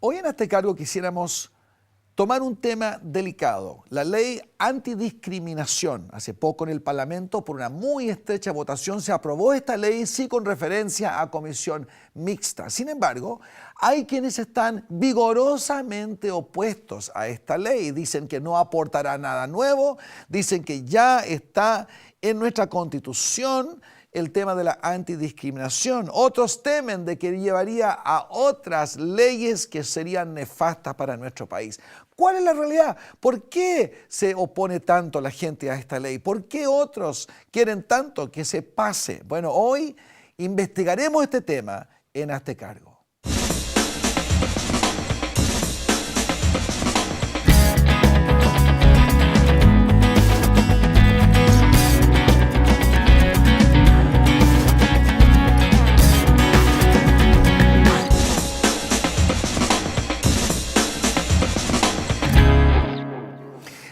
Hoy en este cargo quisiéramos tomar un tema delicado, la ley antidiscriminación. Hace poco en el Parlamento, por una muy estrecha votación, se aprobó esta ley, sí con referencia a comisión mixta. Sin embargo, hay quienes están vigorosamente opuestos a esta ley. Dicen que no aportará nada nuevo, dicen que ya está en nuestra Constitución el tema de la antidiscriminación. Otros temen de que llevaría a otras leyes que serían nefastas para nuestro país. ¿Cuál es la realidad? ¿Por qué se opone tanto la gente a esta ley? ¿Por qué otros quieren tanto que se pase? Bueno, hoy investigaremos este tema en Hazte Cargo.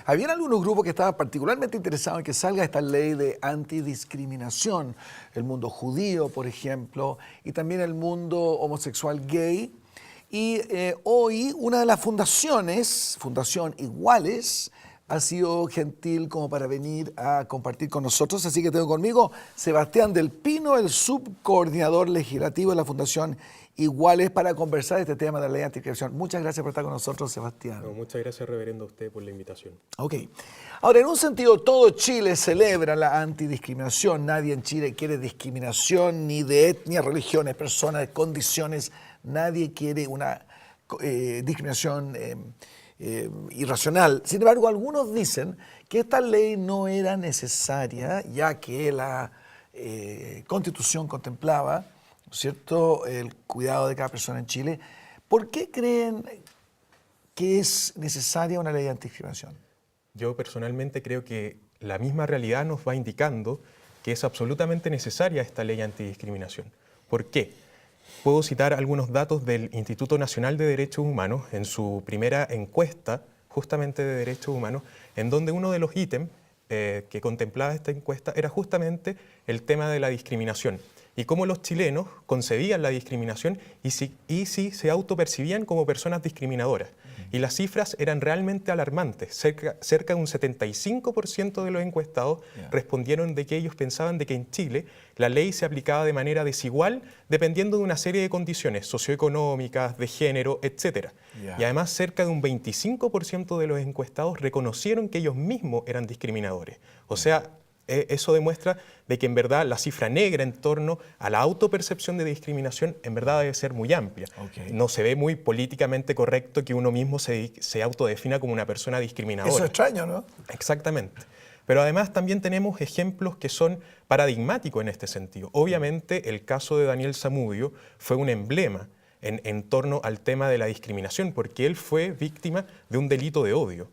Habían algunos grupos que estaban particularmente interesados en que salga esta ley de antidiscriminación. El mundo judío, por ejemplo, y también el mundo homosexual gay. Y hoy una de las fundaciones, Fundación Iguales, ha sido gentil como para venir a compartir con nosotros. Así que tengo conmigo Sebastián del Pino, el subcoordinador legislativo de la Fundación Iguales, para conversar de este tema de la ley antidiscriminación. Muchas gracias por estar con nosotros, Sebastián. No, muchas gracias, reverendo, a usted por la invitación. Ok. Ahora, en un sentido, todo Chile celebra la antidiscriminación. Nadie en Chile quiere discriminación ni de etnia, religiones, personas, condiciones. Nadie quiere una discriminación irracional. Sin embargo, algunos dicen que esta ley no era necesaria, ya que la Constitución contemplaba, ¿no es cierto?, el cuidado de cada persona en Chile. ¿Por qué creen que es necesaria una ley de antidiscriminación? Yo personalmente creo que la misma realidad nos va indicando que es absolutamente necesaria esta ley antidiscriminación. ¿Por qué? Puedo citar algunos datos del Instituto Nacional de Derechos Humanos en su primera encuesta justamente de derechos humanos, en donde uno de los ítems que contemplaba esta encuesta era justamente el tema de la discriminación y cómo los chilenos concebían la discriminación y si se autopercibían como personas discriminadoras. Y las cifras eran realmente alarmantes. Cerca de un 75% de los encuestados respondieron de que ellos pensaban de que en Chile la ley se aplicaba de manera desigual dependiendo de una serie de condiciones socioeconómicas, de género, etc. Y además cerca de un 25% de los encuestados reconocieron que ellos mismos eran discriminadores. O sea, eso demuestra de que en verdad la cifra negra en torno a la autopercepción de discriminación en verdad debe ser muy amplia. No se ve muy políticamente correcto que uno mismo se autodefina como una persona discriminadora. Eso es extraño, ¿no? Exactamente. Pero además también tenemos ejemplos que son paradigmáticos en este sentido. Obviamente el caso de Daniel Zamudio fue un emblema en torno al tema de la discriminación, porque él fue víctima de un delito de odio.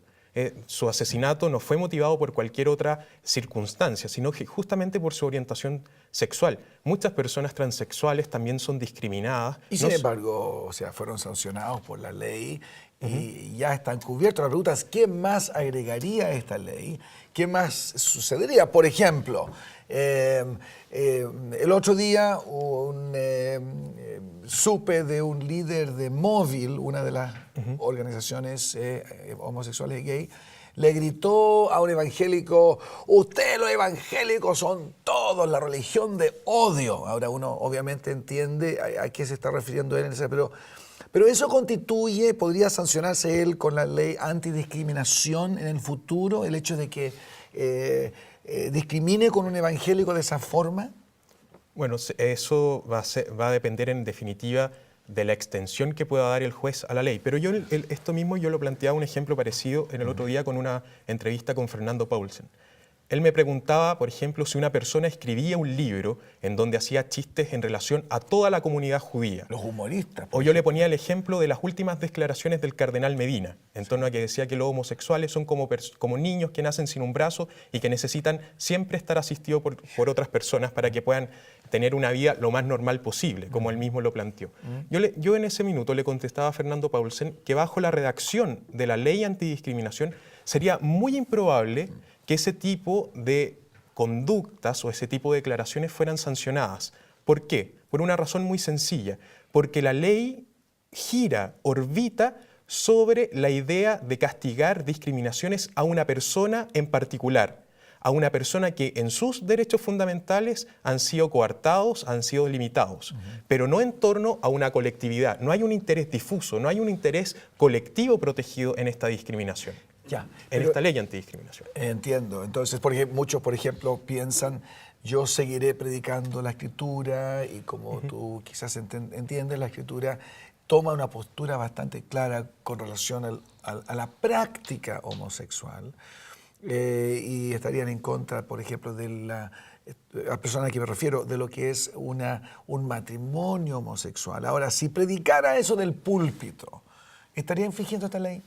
Su asesinato no fue motivado por cualquier otra circunstancia, sino que justamente por su orientación sexual. Muchas personas transexuales también son discriminadas. Y sin embargo, o sea, fueron sancionados por la ley y ya están cubiertos. La pregunta es, ¿qué más agregaría esta ley? ¿Qué más sucedería? Por ejemplo, el otro día supe de un líder de Móvil, una de las organizaciones homosexuales y gay, le gritó a un evangélico: ustedes los evangélicos son todos la religión de odio. Ahora uno obviamente entiende a qué se está refiriendo él, pero eso podría sancionarse él con la ley antidiscriminación en el futuro, el hecho de que discrimine con un evangélico de esa forma. Bueno, eso va a depender en definitiva de la extensión que pueda dar el juez a la ley. Pero yo esto mismo yo lo planteaba un ejemplo parecido en el otro día con una entrevista con Fernando Paulsen. Él me preguntaba, por ejemplo, si una persona escribía un libro en donde hacía chistes en relación a toda la comunidad judía. Los humoristas. O yo le ponía el ejemplo de las últimas declaraciones del cardenal Medina, en torno a que decía que los homosexuales son como niños que nacen sin un brazo y que necesitan siempre estar asistidos por otras personas para que puedan tener una vida lo más normal posible, como él mismo lo planteó. Yo en ese minuto le contestaba a Fernando Paulsen que bajo la redacción de la ley antidiscriminación sería muy improbable que ese tipo de conductas o ese tipo de declaraciones fueran sancionadas. ¿Por qué? Por una razón muy sencilla. Porque la ley gira, orbita sobre la idea de castigar discriminaciones a una persona en particular, a una persona que en sus derechos fundamentales han sido coartados, han sido limitados, pero no en torno a una colectividad. No hay un interés difuso, no hay un interés colectivo protegido en esta discriminación, en esta ley antidiscriminación. Entiendo. Entonces, porque muchos, por ejemplo, piensan, yo seguiré predicando la Escritura, y como tú quizás entiendes, la Escritura toma una postura bastante clara con relación a la práctica homosexual, y estarían en contra, por ejemplo, de la persona a que me refiero, de lo que es un matrimonio homosexual. Ahora, si predicara eso del púlpito, ¿estaría infringiendo esta ley?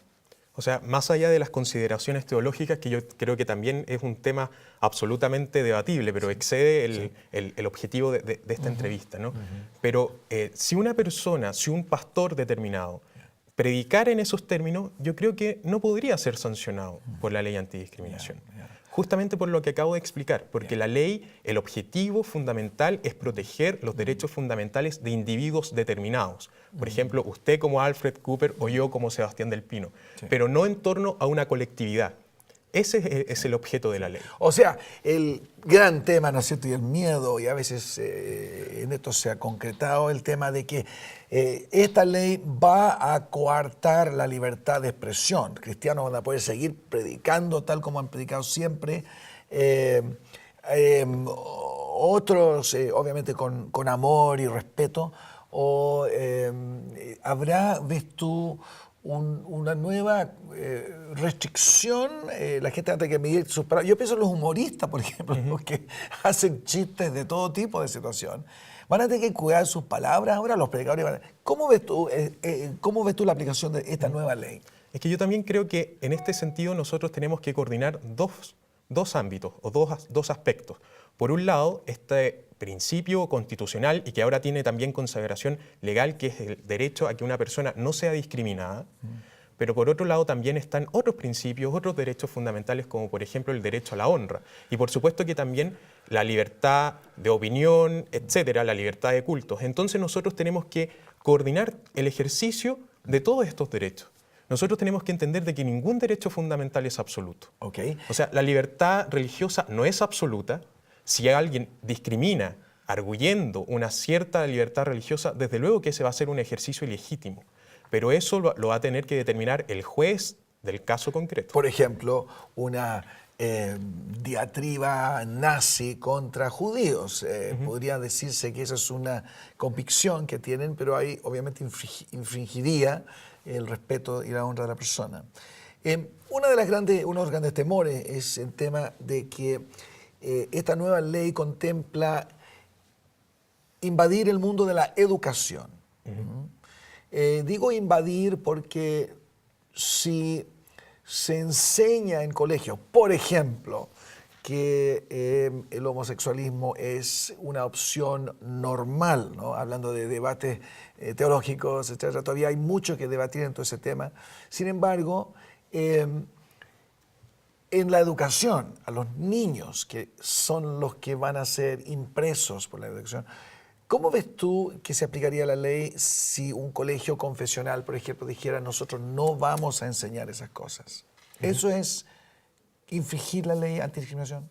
O sea, más allá de las consideraciones teológicas, que yo creo que también es un tema absolutamente debatible, pero excede el objetivo de esta entrevista, ¿no? Pero si una persona, si un pastor determinado predicara en esos términos, yo creo que no podría ser sancionado por la ley antidiscriminación. Justamente por lo que acabo de explicar, porque la ley, el objetivo fundamental es proteger los derechos fundamentales de individuos determinados. Por ejemplo, usted como Alfred Cooper o yo como Sebastián del Pino, pero no en torno a una colectividad. Ese es el objeto de la ley. O sea, el gran tema, ¿no es cierto?, y el miedo, y a veces en esto se ha concretado el tema de que esta ley va a coartar la libertad de expresión. Cristianos van a poder seguir predicando tal como han predicado siempre. Otros, obviamente, con amor y respeto. O habrá, ves tú, una nueva restricción. La gente tiene que medir sus palabras. Yo pienso en los humoristas, por ejemplo, los que hacen chistes de todo tipo de situación. Van a tener que cuidar sus palabras ahora, los predicadores. ¿Cómo ves tú la aplicación de esta nueva ley? Es que yo también creo que en este sentido nosotros tenemos que coordinar dos ámbitos o dos aspectos. Por un lado, este principio constitucional y que ahora tiene también consagración legal, que es el derecho a que una persona no sea discriminada, pero por otro lado también están otros principios, otros derechos fundamentales, como por ejemplo el derecho a la honra. Y por supuesto que también la libertad de opinión, etcétera, la libertad de cultos. Entonces nosotros tenemos que coordinar el ejercicio de todos estos derechos. Nosotros tenemos que entender de que ningún derecho fundamental es absoluto. O sea, la libertad religiosa no es absoluta. Si alguien discrimina arguyendo una cierta libertad religiosa, desde luego que ese va a ser un ejercicio ilegítimo. Pero eso lo va a tener que determinar el juez del caso concreto. Por ejemplo, una diatriba nazi contra judíos. Podría decirse que esa es una convicción que tienen, pero ahí obviamente infringiría el respeto y la honra de la persona. Uno de los grandes temores es el tema de que esta nueva ley contempla invadir el mundo de la educación. Digo invadir porque si se enseña en colegios, por ejemplo, que el homosexualismo es una opción normal, ¿no? Hablando de debates teológicos, etc., todavía hay mucho que debatir en todo ese tema. Sin embargo, en la educación, a los niños, que son los que van a ser impresos por la educación, ¿cómo ves tú que se aplicaría la ley si un colegio confesional, por ejemplo, dijera nosotros no vamos a enseñar esas cosas? ¿Eso es infringir la ley antidiscriminación?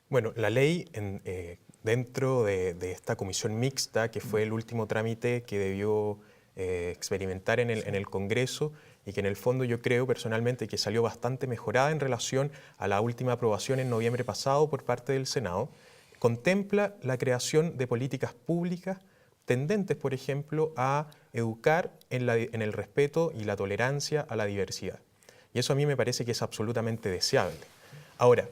Bueno, la ley dentro de esta comisión mixta, que fue el último trámite que debió experimentar en el Congreso, y que en el fondo yo creo personalmente que salió bastante mejorada en relación a la última aprobación en noviembre pasado por parte del Senado, contempla la creación de políticas públicas tendentes, por ejemplo, a educar en el respeto y la tolerancia a la diversidad. Y eso a mí me parece que es absolutamente deseable. Ahora,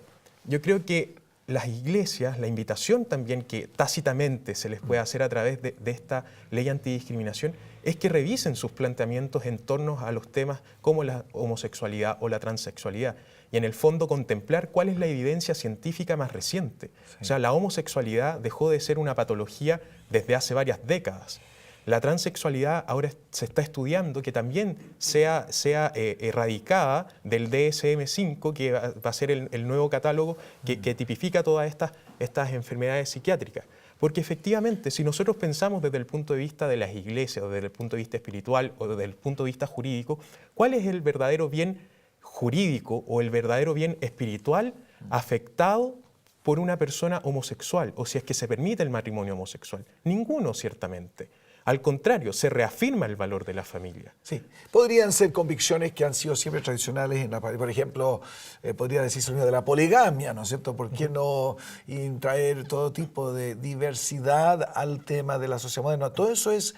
yo creo que las iglesias, la invitación también que tácitamente se les puede hacer a través de esta ley antidiscriminación es que revisen sus planteamientos en torno a los temas como la homosexualidad o la transexualidad y en el fondo contemplar cuál es la evidencia científica más reciente. O sea, la homosexualidad dejó de ser una patología desde hace varias décadas. La transexualidad ahora se está estudiando que también sea erradicada del DSM-5, que va a ser el nuevo catálogo que tipifica todas estas enfermedades psiquiátricas. Porque efectivamente, si nosotros pensamos desde el punto de vista de las iglesias, o desde el punto de vista espiritual, o desde el punto de vista jurídico, ¿cuál es el verdadero bien jurídico o el verdadero bien espiritual afectado por una persona homosexual, o si es que se permite el matrimonio homosexual? Ninguno, ciertamente. Al contrario, se reafirma el valor de la familia. Sí, podrían ser convicciones que han sido siempre tradicionales, por ejemplo, podría decirse de la poligamia, ¿no es cierto? ¿Por qué no traer todo tipo de diversidad al tema de la sociedad moderna? Todo eso es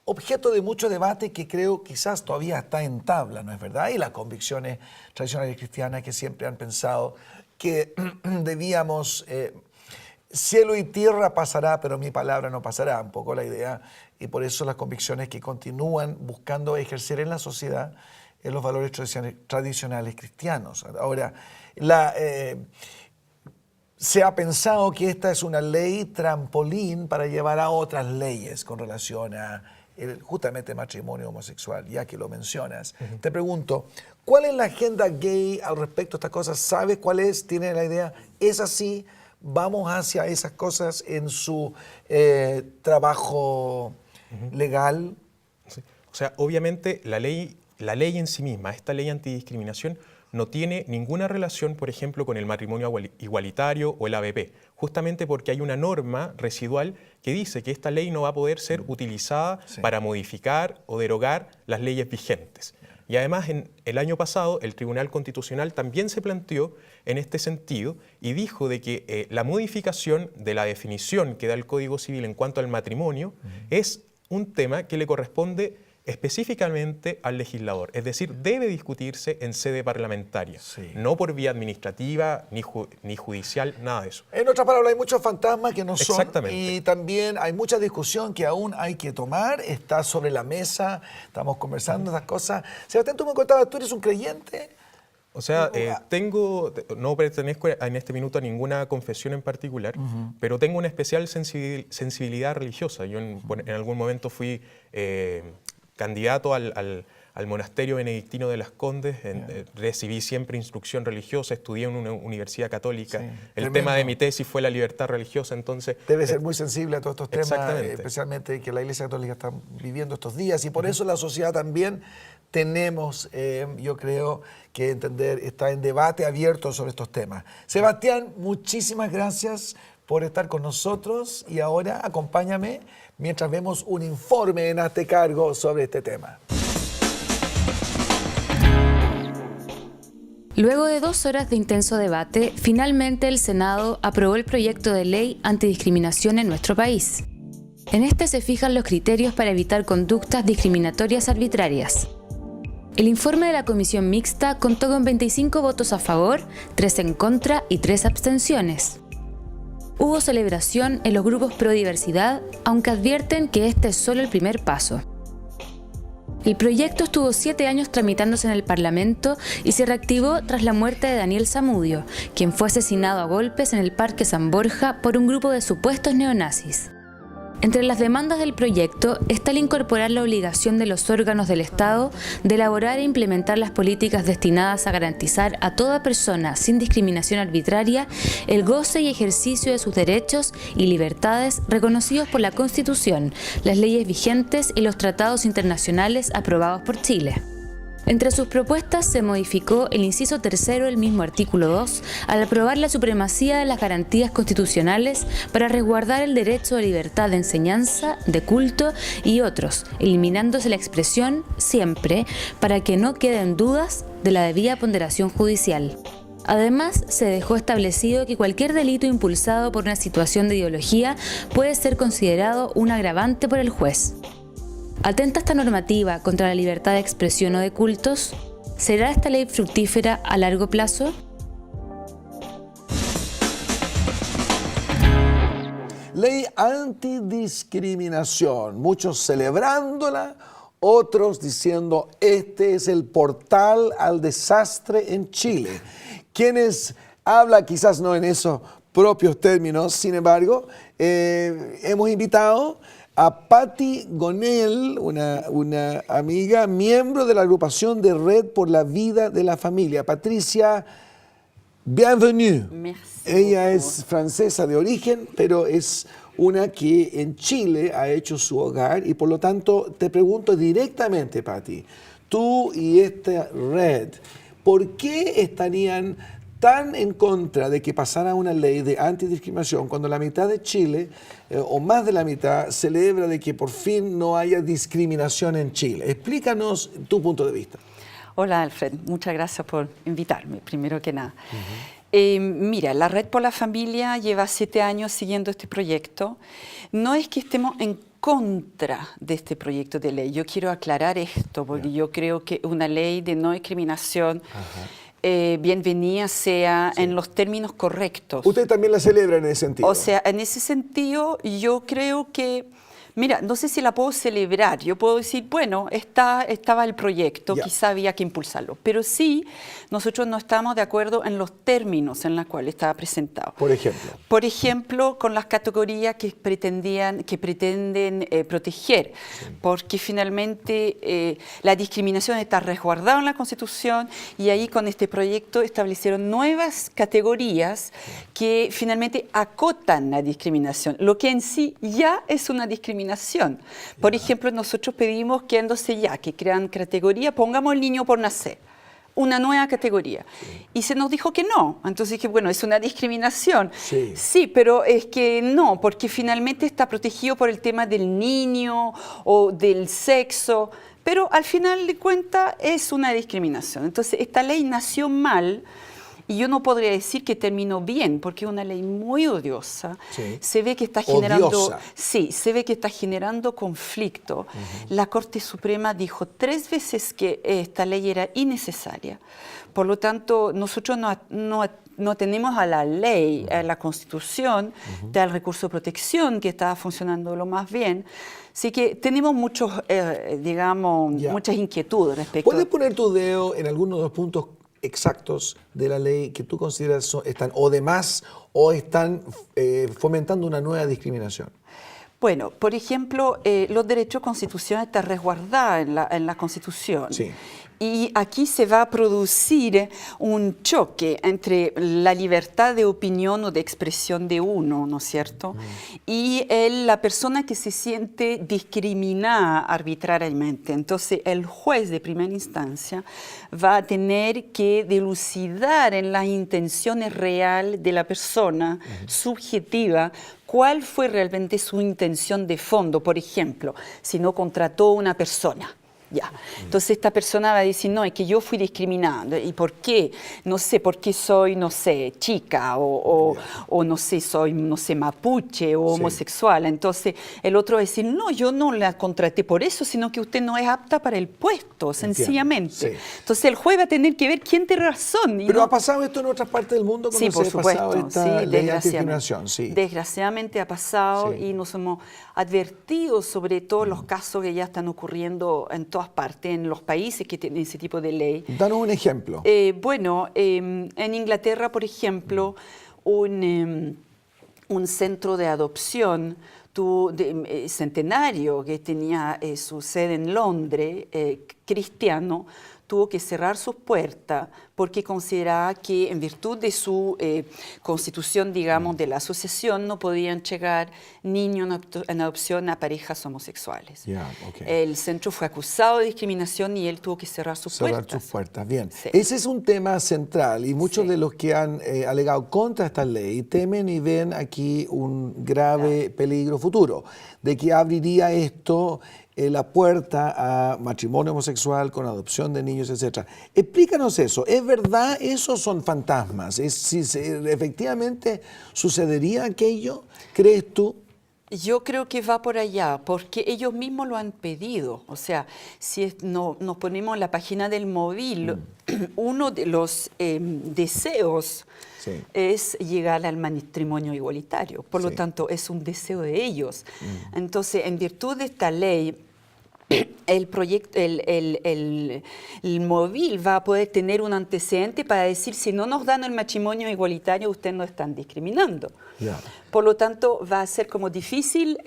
objeto de mucho debate que creo quizás todavía está en tabla, ¿no es verdad? Y las convicciones tradicionales cristianas que siempre han pensado que debíamos... cielo y tierra pasará, pero mi palabra no pasará, un poco la idea, y por eso las convicciones que continúan buscando ejercer en la sociedad los valores tradicionales cristianos. Ahora, se ha pensado que esta es una ley trampolín para llevar a otras leyes con relación a justamente matrimonio homosexual, ya que lo mencionas. Te pregunto, ¿cuál es la agenda gay al respecto a estas cosas? ¿Sabes cuál es? ¿Tiene la idea? ¿Es así? ¿Vamos hacia esas cosas en su trabajo legal? Sí. O sea, obviamente la ley en sí misma, esta ley antidiscriminación, no tiene ninguna relación, por ejemplo, con el matrimonio igualitario o el ABP, justamente porque hay una norma residual que dice que esta ley no va a poder ser utilizada para modificar o derogar las leyes vigentes. Y además, en el año pasado, el Tribunal Constitucional también se planteó en este sentido y dijo de que la modificación de la definición que da el Código Civil en cuanto al matrimonio es un tema que le corresponde específicamente al legislador, es decir, debe discutirse en sede parlamentaria, no por vía administrativa ni judicial, nada de eso. En otras palabras, hay muchos fantasmas que no son. Exactamente. Y también hay mucha discusión que aún hay que tomar, está sobre la mesa, estamos conversando esas cosas. Sebastián, tú me contabas, ¿tú eres un creyente? O sea, no pertenezco en este minuto a ninguna confesión en particular, pero tengo una especial sensibilidad religiosa. Yo en algún momento fui candidato al monasterio benedictino de Las Condes, recibí siempre instrucción religiosa, estudié en una universidad católica. El tema de mi tesis fue la libertad religiosa, entonces... Debe ser muy sensible a todos estos temas, especialmente que la Iglesia Católica está viviendo estos días, y por eso la sociedad también tenemos, yo creo, que entender, está en debate abierto sobre estos temas. Sebastián, muchísimas gracias por estar con nosotros, y ahora acompáñame mientras vemos un informe en Hazte Cargo sobre este tema. Luego de 2 horas de intenso debate, finalmente el Senado aprobó el proyecto de ley antidiscriminación en nuestro país. En este se fijan los criterios para evitar conductas discriminatorias arbitrarias. El informe de la Comisión Mixta contó con 25 votos a favor, 3 en contra y 3 abstenciones. Hubo celebración en los grupos pro diversidad, aunque advierten que este es solo el primer paso. El proyecto estuvo 7 años tramitándose en el Parlamento y se reactivó tras la muerte de Daniel Zamudio, quien fue asesinado a golpes en el Parque San Borja por un grupo de supuestos neonazis. Entre las demandas del proyecto está el incorporar la obligación de los órganos del Estado de elaborar e implementar las políticas destinadas a garantizar a toda persona sin discriminación arbitraria el goce y ejercicio de sus derechos y libertades reconocidos por la Constitución, las leyes vigentes y los tratados internacionales aprobados por Chile. Entre sus propuestas se modificó el inciso 3 del mismo artículo 2 al aprobar la supremacía de las garantías constitucionales para resguardar el derecho a libertad de enseñanza, de culto y otros, eliminándose la expresión siempre para que no queden dudas de la debida ponderación judicial. Además, se dejó establecido que cualquier delito impulsado por una situación de ideología puede ser considerado un agravante por el juez. ¿Atenta esta normativa contra la libertad de expresión o de cultos? ¿Será esta ley fructífera a largo plazo? Ley antidiscriminación, muchos celebrándola, otros diciendo este es el portal al desastre en Chile. Quienes hablan quizás no en esos propios términos, sin embargo, hemos invitado a Patti Gonell, una amiga, miembro de la agrupación de Red por la Vida de la Familia. Patricia, bienvenue. Merci. Ella es francesa de origen, pero es una que en Chile ha hecho su hogar y por lo tanto te pregunto directamente, Pati, tú y esta red, ¿por qué estarían tan en contra de que pasara una ley de antidiscriminación cuando la mitad de Chile, o más de la mitad, celebra de que por fin no haya discriminación en Chile? Explícanos tu punto de vista. Hola Alfred, muchas gracias por invitarme, primero que nada. Mira, la Red por la Familia lleva 7 años siguiendo este proyecto. No es que estemos en contra de este proyecto de ley. Yo quiero aclarar esto, porque yo creo que una ley de no discriminación bienvenida sea en los términos correctos. ¿Usted también la celebra en ese sentido? O sea, en ese sentido yo creo que, mira, no sé si la puedo celebrar. Yo puedo decir, bueno, estaba el proyecto, quizá había que impulsarlo. Pero sí, nosotros no estamos de acuerdo en los términos en los cuales estaba presentado. Por ejemplo. Por ejemplo, con las categorías que pretenden proteger, porque finalmente la discriminación está resguardada en la Constitución y ahí con este proyecto establecieron nuevas categorías que finalmente acotan la discriminación, lo que en sí ya es una discriminación. Por ejemplo, nosotros pedimos que entonces que crean categoría, pongamos el niño por nacer, una nueva categoría. Y se nos dijo que no. Entonces dije, bueno, es una discriminación. Sí, pero es que no, porque finalmente está protegido por el tema del niño o del sexo, pero al final de cuentas es una discriminación. Entonces esta ley nació mal. Y yo no podría decir que terminó bien, porque es una ley muy odiosa. Se ve que está generando, se ve que está generando conflicto. La Corte Suprema dijo 3 veces que esta ley era innecesaria. Por lo tanto, nosotros no tenemos a la ley, a la Constitución, del recurso de protección que estaba funcionando lo más bien. Así que tenemos muchos, muchas inquietudes respecto. ¿Puedes poner tu dedo en algunos de los puntos exactos de la ley que tú consideras están o de más o están fomentando una nueva discriminación? Bueno, por ejemplo, los derechos constitucionales están resguardados en la Constitución. Y aquí se va a producir un choque entre la libertad de opinión o de expresión de uno, ¿no es cierto? Y la persona que se siente discriminada arbitrariamente. Entonces, el juez de primera instancia va a tener que dilucidar en las intenciones reales de la persona, subjetiva, cuál fue realmente su intención de fondo. Por ejemplo, si no contrató a una persona. Entonces esta persona va a decir, no, es que yo fui discriminada. ¿Y por qué? No sé, porque soy, no sé, chica o no sé, soy, no sé, mapuche o homosexual. Entonces el otro va a decir, no, yo no la contraté por eso, sino que usted no es apta para el puesto, sencillamente. Entonces el juez va a tener que ver quién tiene razón. ¿Pero ha pasado esto en otras partes del mundo? Sí, por supuesto. Esta ley de antidiscriminación? Desgraciadamente ha pasado y nos hemos advertido sobre todos los casos que ya están ocurriendo en todas partes, en los países que tienen ese tipo de ley. Danos un ejemplo. Bueno, en Inglaterra, por ejemplo, un centro de adopción centenario que tenía su sede en Londres, cristiano, tuvo que cerrar sus puertas porque consideraba que en virtud de su constitución, digamos, de la asociación, no podían llegar niños en adopción a parejas homosexuales. El centro fue acusado de discriminación y él tuvo que cerrar sus puertas. Bien. Ese es un tema central y muchos de los que han alegado contra esta ley temen y ven aquí un grave peligro futuro, de que abriría esto la puerta a matrimonio homosexual con adopción de niños, etc. Explícanos eso. ¿Es verdad? ¿Esos son fantasmas? Si efectivamente sucedería aquello? ¿Crees tú? Yo creo que va por allá, porque ellos mismos lo han pedido. O sea, si nos ponemos en la página del móvil, uno de los deseos es llegar al matrimonio igualitario. Por lo tanto, es un deseo de ellos. Entonces, en virtud de esta ley, el móvil va a poder tener un antecedente para decir, si no nos dan el matrimonio igualitario, ustedes no están discriminando. Por lo tanto, va a ser como difícil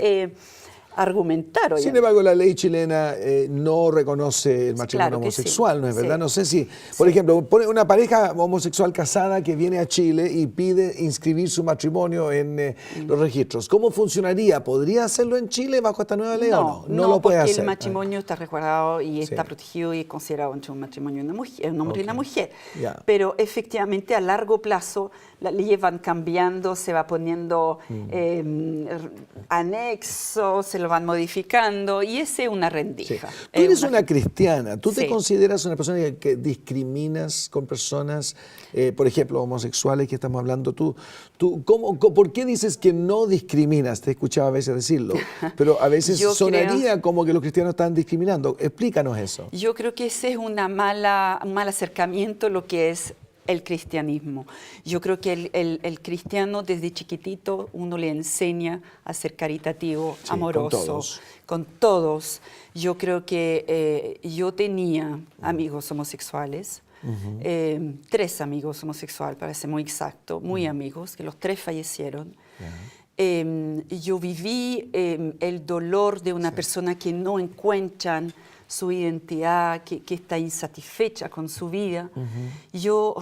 argumentar hoy. Sin embargo, la ley chilena no reconoce el matrimonio Claro que homosexual, sí, ¿no es verdad? sí. No sé si, por ejemplo, pone una pareja homosexual casada que viene a Chile y pide inscribir su matrimonio en los registros. ¿Cómo funcionaría? ¿Podría hacerlo en Chile bajo esta nueva ley o no? No, lo puede porque hacer. el matrimonio está resguardado y Sí. está protegido y considerado entre un matrimonio de una mujer, un hombre y una Ok. mujer. Ya. Pero efectivamente a largo plazo las leyes van cambiando, se va poniendo anexos, se lo van modificando y esa es una Sí. rendija. Tú Es eres una cristiana, ¿tú te Sí. consideras una persona que discriminas con personas, por ejemplo, homosexuales que estamos hablando? ¿Por qué dices que no discriminas? Te he escuchado a veces decirlo, pero a veces Yo sonaría como que los cristianos están discriminando. Explícanos eso. Yo creo que ese es un mal acercamiento a lo que es el cristianismo. Yo creo que el cristiano desde chiquitito uno le enseña a ser caritativo, Sí, amoroso, con todos. Yo creo que yo tenía amigos homosexuales, 3 amigos homosexuales, para ser muy exacto, muy amigos, que los 3 fallecieron. Yo viví el dolor de una persona que no encuentran su identidad, que está insatisfecha con su vida. Yo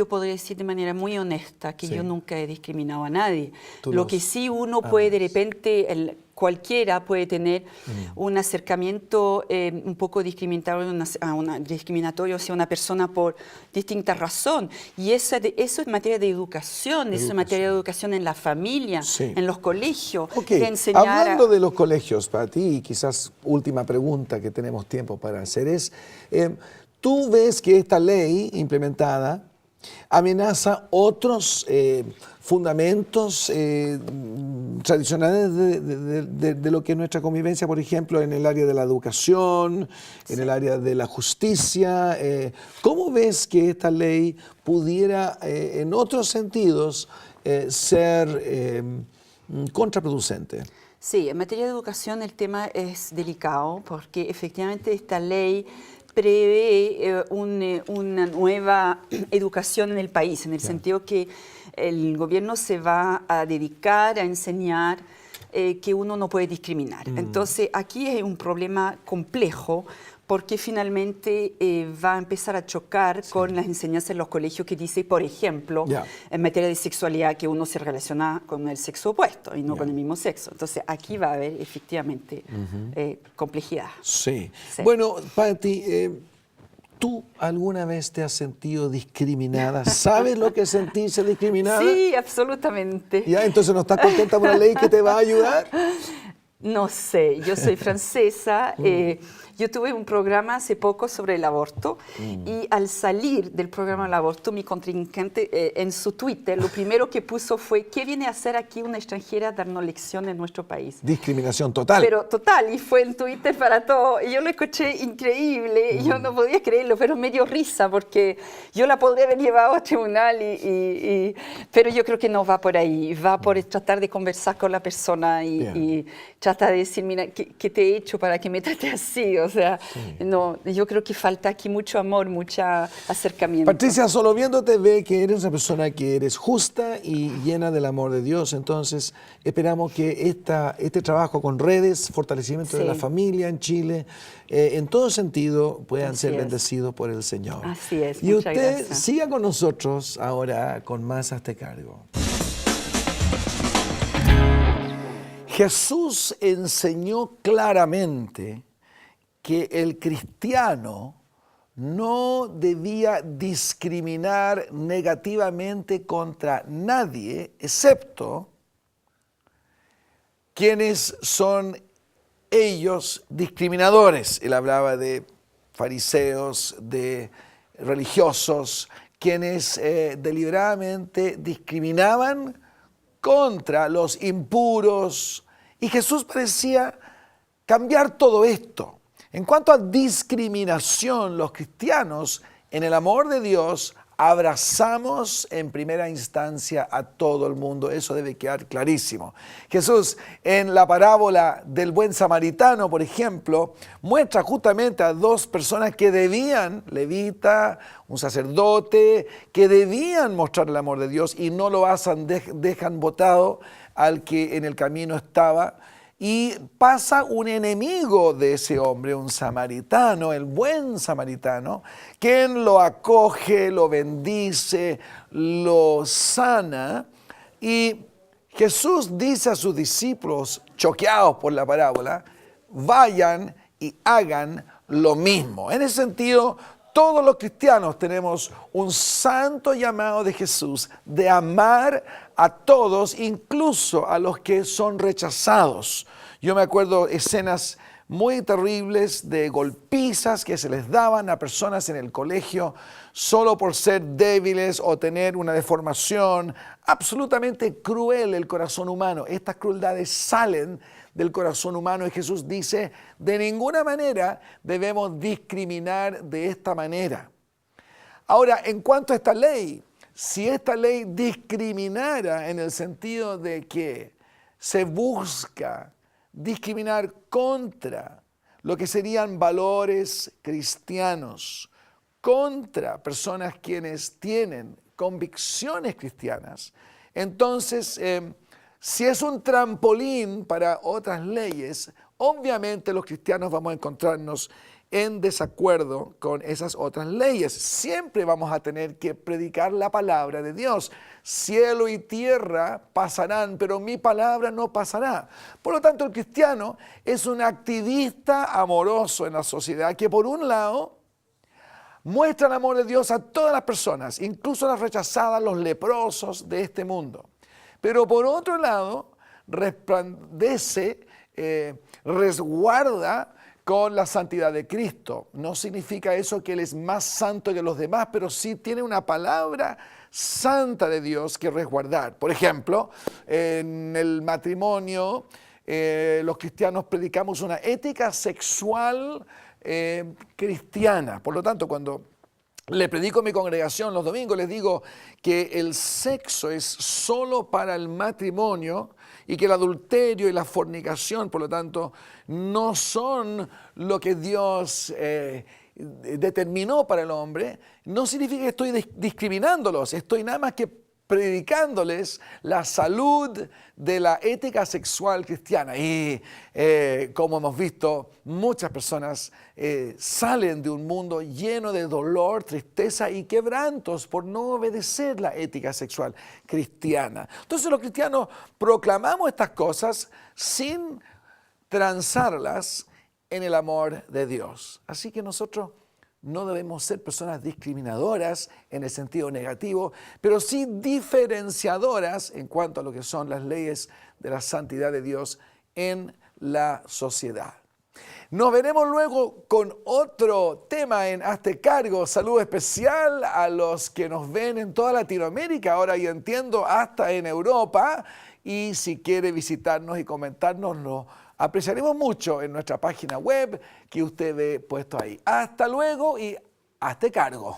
podría decir de manera muy honesta que Sí. yo nunca he discriminado a nadie. Tú Lo los que sí uno puede de repente, cualquiera puede tener un acercamiento un poco discriminatorio hacia una persona por distinta razón. Y eso es materia de educación, eso es materia de educación en la familia, Sí. en los colegios. Ok, de enseñar hablando de los colegios, para ti, y quizás última pregunta que tenemos tiempo para hacer es, ¿tú ves que esta ley implementada amenaza otros fundamentos tradicionales de lo que es nuestra convivencia, por ejemplo, en el área de la educación, en el área de la justicia? ¿Cómo ves que esta ley pudiera, en otros sentidos, ser contraproducente? Sí, en materia de educación el tema es delicado porque efectivamente esta ley prevé una nueva educación en el país, en el sentido que el gobierno se va a dedicar a enseñar que uno no puede discriminar. Entonces aquí es un problema complejo porque finalmente va a empezar a chocar con las enseñanzas en los colegios que dice, por ejemplo, en materia de sexualidad, que uno se relaciona con el sexo opuesto y no con el mismo sexo. Entonces aquí va a haber efectivamente complejidad. Sí. Sí. Bueno, Patti, ¿tú alguna vez te has sentido discriminada? ¿Sabes lo que es sentirse discriminada? Sí, absolutamente. ¿Ya? Entonces, ¿no estás contenta con una ley que te va a ayudar? No sé, yo soy francesa. Yo tuve un programa hace poco sobre el aborto y al salir del programa del aborto, mi contrincante en su Twitter, lo primero que puso fue, ¿qué viene a hacer aquí una extranjera darnos lecciones en nuestro país? Discriminación total. Pero total, y fue en Twitter para todo. Y yo lo escuché increíble, y yo no podía creerlo, pero me dio risa porque yo la podría haber llevado a tribunal, pero yo creo que no va por ahí, va por tratar de conversar con la persona y tratar de decir, mira, ¿qué te he hecho para que me trate así? O sea, no, yo creo que falta aquí mucho amor, mucho acercamiento. Patricia, solo viéndote ve que eres una persona que eres justa y llena del amor de Dios. Entonces, esperamos que este trabajo con redes, fortalecimiento de la familia en Chile, en todo sentido, puedan ser bendecidos por el Señor. Así es, y muchas usted gracias. siga con nosotros ahora con más Hazte Cargo. Jesús enseñó claramente que el cristiano no debía discriminar negativamente contra nadie, excepto quienes son ellos discriminadores. Él hablaba de fariseos, de religiosos, quienes deliberadamente discriminaban contra los impuros. Y Jesús parecía cambiar todo esto. En cuanto a discriminación, los cristianos, en el amor de Dios, abrazamos en primera instancia a todo el mundo. Eso debe quedar clarísimo. Jesús, en la parábola del buen samaritano, por ejemplo, muestra justamente a 2 personas que debían, levita, un sacerdote, que debían mostrar el amor de Dios y no lo hacen, dejan botado al que en el camino estaba. y pasa un enemigo de ese hombre, un samaritano, el buen samaritano, quien lo acoge, lo bendice, lo sana. Y Jesús dice a sus discípulos, choqueados por la parábola, vayan y hagan lo mismo. En ese sentido, todos los cristianos tenemos un santo llamado de Jesús de amar a todos, incluso a los que son rechazados. Yo me acuerdo escenas muy terribles de golpizas que se les daban a personas en el colegio solo por ser débiles o tener una deformación. Absolutamente cruel el corazón humano. Estas crueldades salen del corazón humano y Jesús dice, de ninguna manera debemos discriminar de esta manera. Ahora, en cuanto a esta ley, si esta ley discriminara en el sentido de que se busca discriminar contra lo que serían valores cristianos, contra personas quienes tienen convicciones cristianas, entonces si es un trampolín para otras leyes, obviamente los cristianos vamos a encontrarnos en desacuerdo con esas otras leyes. Siempre vamos a tener que predicar la palabra de Dios. Cielo y tierra pasarán, pero mi palabra no pasará. Por lo tanto, el cristiano es un activista amoroso en la sociedad que, por un lado, muestra el amor de Dios a todas las personas, incluso a las rechazadas, los leprosos de este mundo. Pero por otro lado, resplandece, resguarda con la santidad de Cristo. No significa eso que Él es más santo que los demás, pero sí tiene una palabra santa de Dios que resguardar. Por ejemplo, en el matrimonio, los cristianos predicamos una ética sexual cristiana. Por lo tanto, cuando le predico a mi congregación los domingos, les digo que el sexo es solo para el matrimonio y que el adulterio y la fornicación, por lo tanto, no son lo que Dios determinó para el hombre. No significa que estoy discriminándolos, estoy nada más que predicándoles la salud de la ética sexual cristiana. Y como hemos visto, muchas personas salen de un mundo lleno de dolor, tristeza y quebrantos por no obedecer la ética sexual cristiana. Entonces los cristianos proclamamos estas cosas sin transarlas en el amor de Dios. Así que nosotros no debemos ser personas discriminadoras en el sentido negativo, pero sí diferenciadoras en cuanto a lo que son las leyes de la santidad de Dios en la sociedad. Nos veremos luego con otro tema en Hazte Cargo. Saludo especial a los que nos ven en toda Latinoamérica, ahora yo entiendo hasta en Europa, y si quiere visitarnos y comentarnos, lo apreciaremos mucho en nuestra página web que usted ve puesto ahí. Hasta luego y hazte cargo.